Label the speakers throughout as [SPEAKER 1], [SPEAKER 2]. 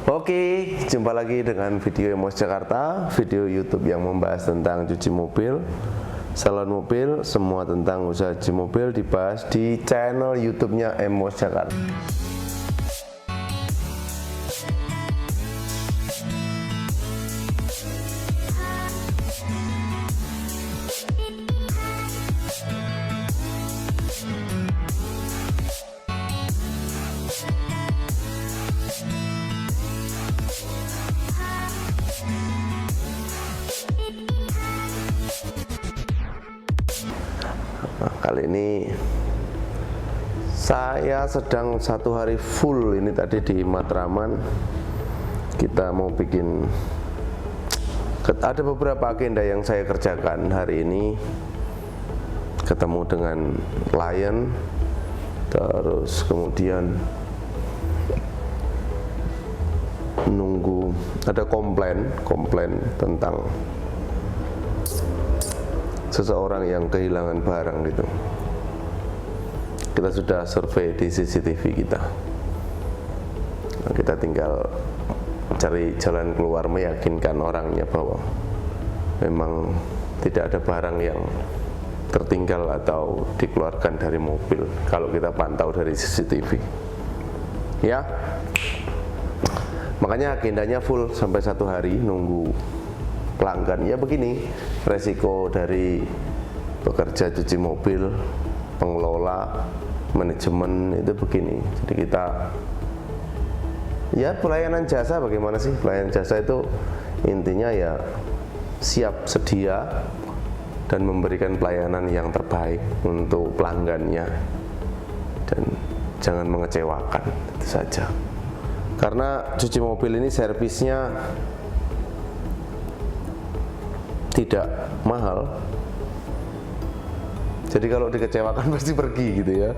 [SPEAKER 1] Oke, jumpa lagi dengan video Emos Jakarta, video YouTube yang membahas tentang cuci mobil, salon mobil, semua tentang usaha cuci mobil dibahas di channel YouTube-nya Emos Jakarta. Nah, kali ini saya sedang satu hari full ini tadi di Matraman. Kita mau bikin, ada beberapa agenda yang saya kerjakan hari ini. Ketemu dengan klien, terus kemudian nunggu ada komplain tentang seseorang yang kehilangan barang gitu. Kita sudah survei di CCTV kita. Nah, kita tinggal cari jalan keluar, meyakinkan orangnya bahwa memang tidak ada barang yang tertinggal atau dikeluarkan dari mobil kalau kita pantau dari CCTV. Ya. Makanya agendanya full sampai satu hari nunggu pelanggan. Ya begini, resiko dari bekerja cuci mobil, pengelola, manajemen itu begini. Jadi kita, ya pelayanan jasa bagaimana sih? Pelayanan jasa itu intinya ya siap sedia dan memberikan pelayanan yang terbaik untuk pelanggannya dan jangan mengecewakan, itu saja. Karena cuci mobil ini servisnya tidak mahal, jadi kalau dikecewakan pasti pergi gitu ya.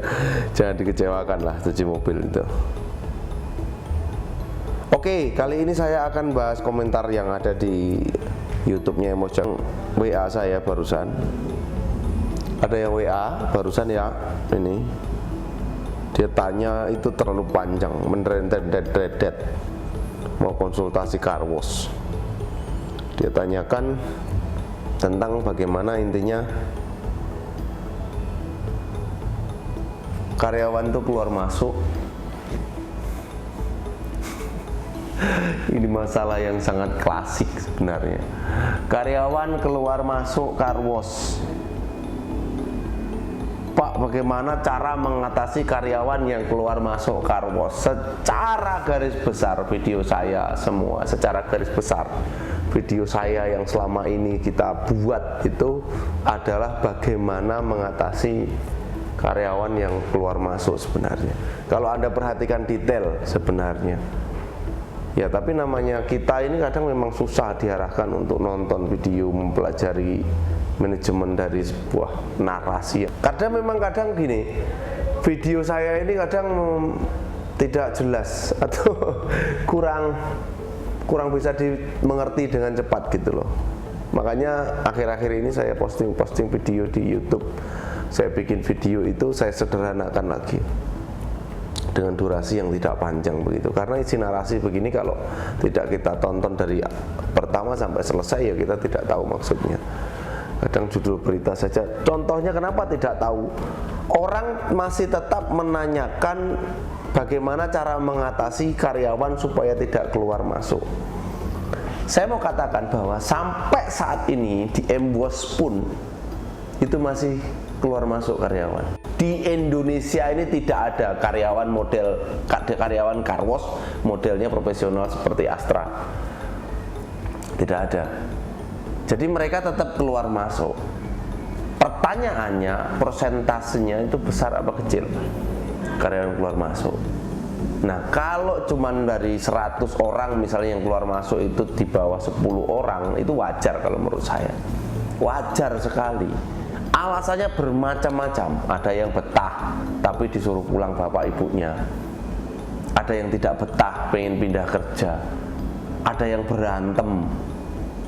[SPEAKER 1] Jangan dikecewakan lah cuci mobil itu. Oke, kali ini saya akan bahas komentar yang ada di YouTube-nya Emos yang WA saya barusan. Ada yang WA barusan ya, ini dia tanya itu terlalu panjang, mendedet mau konsultasi car wash. Dia tanyakan tentang bagaimana intinya karyawan itu keluar masuk. Ini masalah yang sangat klasik sebenarnya. Karyawan keluar masuk car wash. Pak, bagaimana cara mengatasi karyawan yang keluar masuk car wash? Secara garis besar video saya semua, secara garis besar video saya yang selama ini kita buat itu adalah bagaimana mengatasi karyawan yang keluar masuk sebenarnya. Kalau Anda perhatikan detail sebenarnya, ya tapi namanya kita ini kadang memang susah diarahkan untuk nonton video, mempelajari manajemen dari sebuah narasi. Kadang memang gini, video saya ini kadang tidak jelas atau kurang bisa dimengerti dengan cepat gitu loh. Makanya akhir-akhir ini saya posting video di YouTube. Saya bikin video itu saya sederhanakan lagi dengan durasi yang tidak panjang begitu. Karena isi narasi begini kalau tidak kita tonton dari pertama sampai selesai ya kita tidak tahu maksudnya. Kadang judul berita saja, contohnya kenapa tidak tahu, orang masih tetap menanyakan bagaimana cara mengatasi karyawan supaya tidak keluar masuk. Saya mau katakan bahwa sampai saat ini di Embos pun itu masih keluar masuk karyawan. Di Indonesia ini tidak ada karyawan car wash modelnya profesional seperti Astra. Tidak ada. Jadi mereka tetap keluar masuk. Pertanyaannya, persentasenya itu besar apa kecil karyawan keluar masuk? Nah, kalau cuman dari 100 orang misalnya yang keluar masuk itu di bawah 10 orang, itu wajar kalau menurut saya. Wajar sekali. Alasannya bermacam-macam. Ada yang betah tapi disuruh pulang bapak ibunya. Ada yang tidak betah pengen pindah kerja. Ada yang berantem.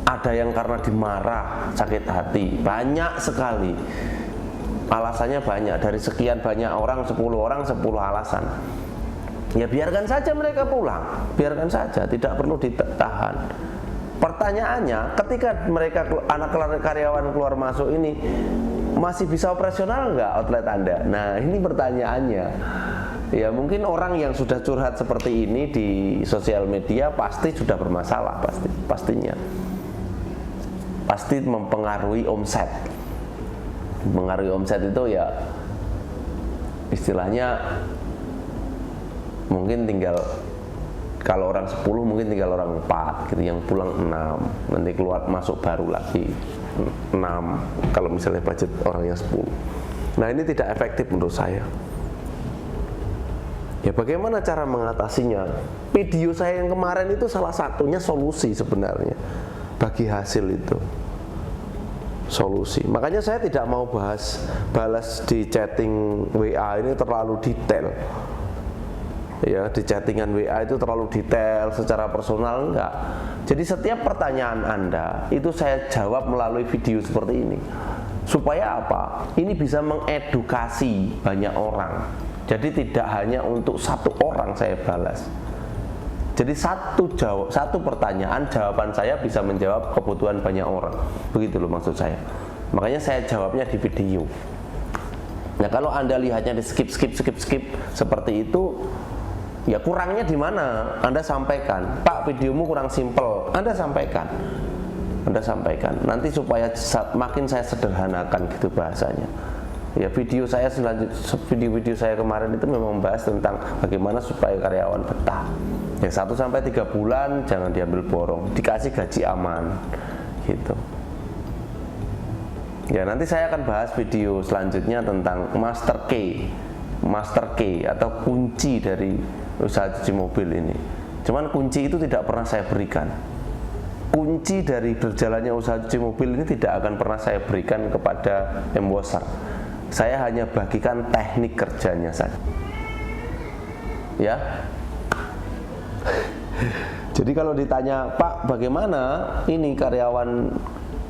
[SPEAKER 1] Ada yang karena dimarah, sakit hati. Banyak sekali. Alasannya banyak. Dari sekian banyak orang, 10 orang 10 alasan. Ya biarkan saja mereka pulang, biarkan saja, tidak perlu ditahan. Pertanyaannya, ketika mereka anak karyawan keluar masuk ini masih bisa operasional nggak outlet Anda? Nah ini pertanyaannya. Ya mungkin orang yang sudah curhat seperti ini di sosial media pasti sudah bermasalah, pastinya. Pasti mempengaruhi omset. Mempengaruhi omset itu ya istilahnya mungkin tinggal, kalau orang 10 mungkin tinggal orang 4 gitu, yang pulang 6, nanti keluar masuk baru lagi 6 kalau misalnya budget orang yang 10. Nah ini tidak efektif menurut saya. Ya bagaimana cara mengatasinya? Video saya yang kemarin itu salah satunya solusi sebenarnya bagi hasil itu. Solusi. Makanya saya tidak mau balas di chatting WA ini terlalu detail. Ya, di chattingan WA itu terlalu detail secara personal, enggak. Jadi setiap pertanyaan Anda itu saya jawab melalui video seperti ini. Supaya apa? Ini bisa mengedukasi banyak orang. Jadi tidak hanya untuk satu orang saya balas. Jadi satu pertanyaan, jawaban saya bisa menjawab kebutuhan banyak orang. Begitu loh maksud saya. Makanya saya jawabnya di video. Nah, kalau Anda lihatnya di skip seperti itu, ya kurangnya di mana? Anda sampaikan, Pak, videomu kurang simpel. Anda sampaikan. Nanti supaya makin saya sederhanakan gitu bahasanya. Ya video saya video saya kemarin itu memang membahas tentang bagaimana supaya karyawan betah. Yang 1-3 bulan jangan diambil borong, dikasih gaji aman, gitu. Ya nanti saya akan bahas video selanjutnya tentang master key atau kunci dari usaha cuci mobil ini. Cuman kunci itu tidak pernah saya berikan. Kunci dari berjalannya usaha cuci mobil ini tidak akan pernah saya berikan kepada embosser. Saya hanya bagikan teknik kerjanya saja. Ya. Jadi kalau ditanya, Pak, bagaimana ini karyawan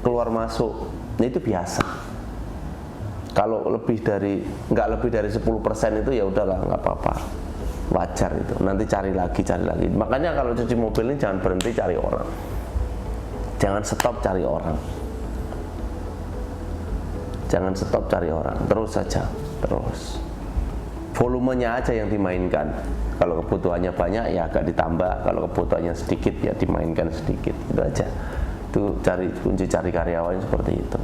[SPEAKER 1] keluar masuk? Nah, itu biasa. Kalau nggak lebih dari 10% itu ya udahlah, nggak apa-apa, wajar itu. Nanti cari lagi. Makanya kalau cuci mobil ini jangan berhenti cari orang, jangan stop cari orang, terus saja, terus. Volumenya aja yang dimainkan. Kalau kebutuhannya banyak ya agak ditambah, kalau kebutuhannya sedikit ya dimainkan sedikit, itu aja. Itu kunci cari karyawan seperti itu.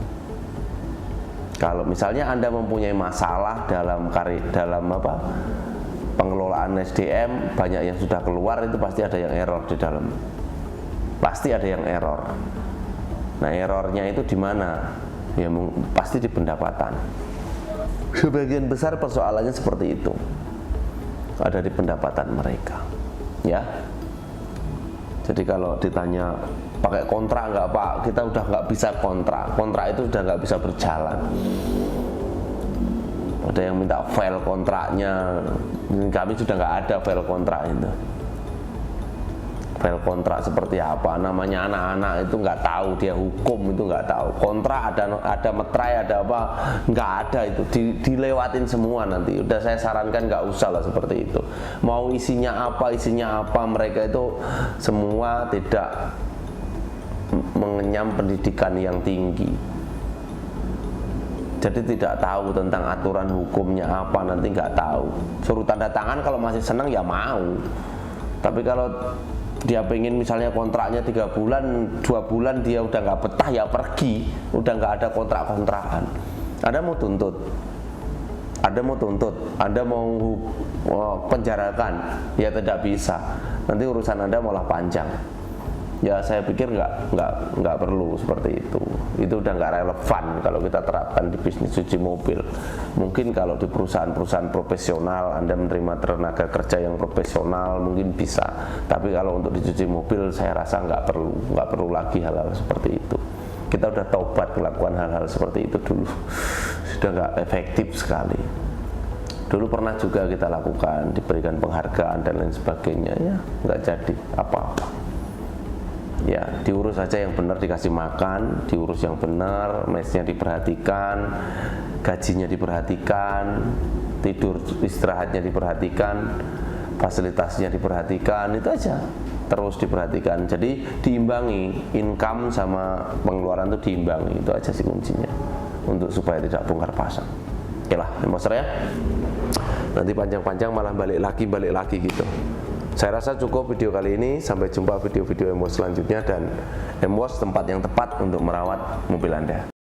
[SPEAKER 1] Kalau misalnya Anda mempunyai masalah dalam pengelolaan SDM, banyak yang sudah keluar, itu pasti ada yang error di dalam. Pasti ada yang error. Nah, errornya itu di mana? Ya pasti di pendapatan. Sebagian besar persoalannya seperti itu. Ada di pendapatan mereka. Ya. Jadi kalau ditanya pakai kontrak nggak Pak, kita udah nggak bisa kontrak itu udah nggak bisa berjalan. Ada yang minta file kontraknya, kami sudah nggak ada file kontrak itu. File kontrak seperti apa, namanya anak-anak itu nggak tahu, dia hukum itu nggak tahu. Kontrak ada metrai, ada apa, nggak ada itu, dilewatin semua nanti. Udah saya sarankan nggak usah lah seperti itu. Mau isinya apa, mereka itu semua tidak mengenyam pendidikan yang tinggi. Jadi tidak tahu tentang aturan hukumnya apa, nanti nggak tahu. Suruh tanda tangan kalau masih senang ya mau. Tapi kalau dia pengen misalnya kontraknya 3 bulan, 2 bulan dia udah nggak betah ya pergi, udah nggak ada kontrak-kontrakan. Anda mau tuntut, Anda mau penjarakan, ya tidak bisa. Nanti urusan Anda malah panjang. Ya saya pikir nggak perlu seperti itu. Itu udah nggak relevan kalau kita terapkan di bisnis cuci mobil. Mungkin kalau di perusahaan-perusahaan profesional Anda menerima tenaga kerja yang profesional mungkin bisa. Tapi kalau untuk dicuci mobil saya rasa nggak perlu lagi hal-hal seperti itu. Kita udah taubat melakukan hal-hal seperti itu dulu. Sudah nggak efektif sekali. Dulu pernah juga kita lakukan, diberikan penghargaan dan lain sebagainya, ya nggak jadi apa-apa. Ya diurus saja yang benar, dikasih makan, diurus yang benar, mesnya diperhatikan, gajinya diperhatikan, tidur istirahatnya diperhatikan, fasilitasnya diperhatikan, itu aja, terus diperhatikan. Jadi diimbangi, income sama pengeluaran itu diimbangi, itu aja sih kuncinya untuk supaya tidak bongkar pasang. Oke lah, Emos ya. Nanti panjang-panjang malah balik lagi gitu. Saya rasa cukup video kali ini. Sampai jumpa video-video Emos selanjutnya, dan Emos tempat yang tepat untuk merawat mobil Anda.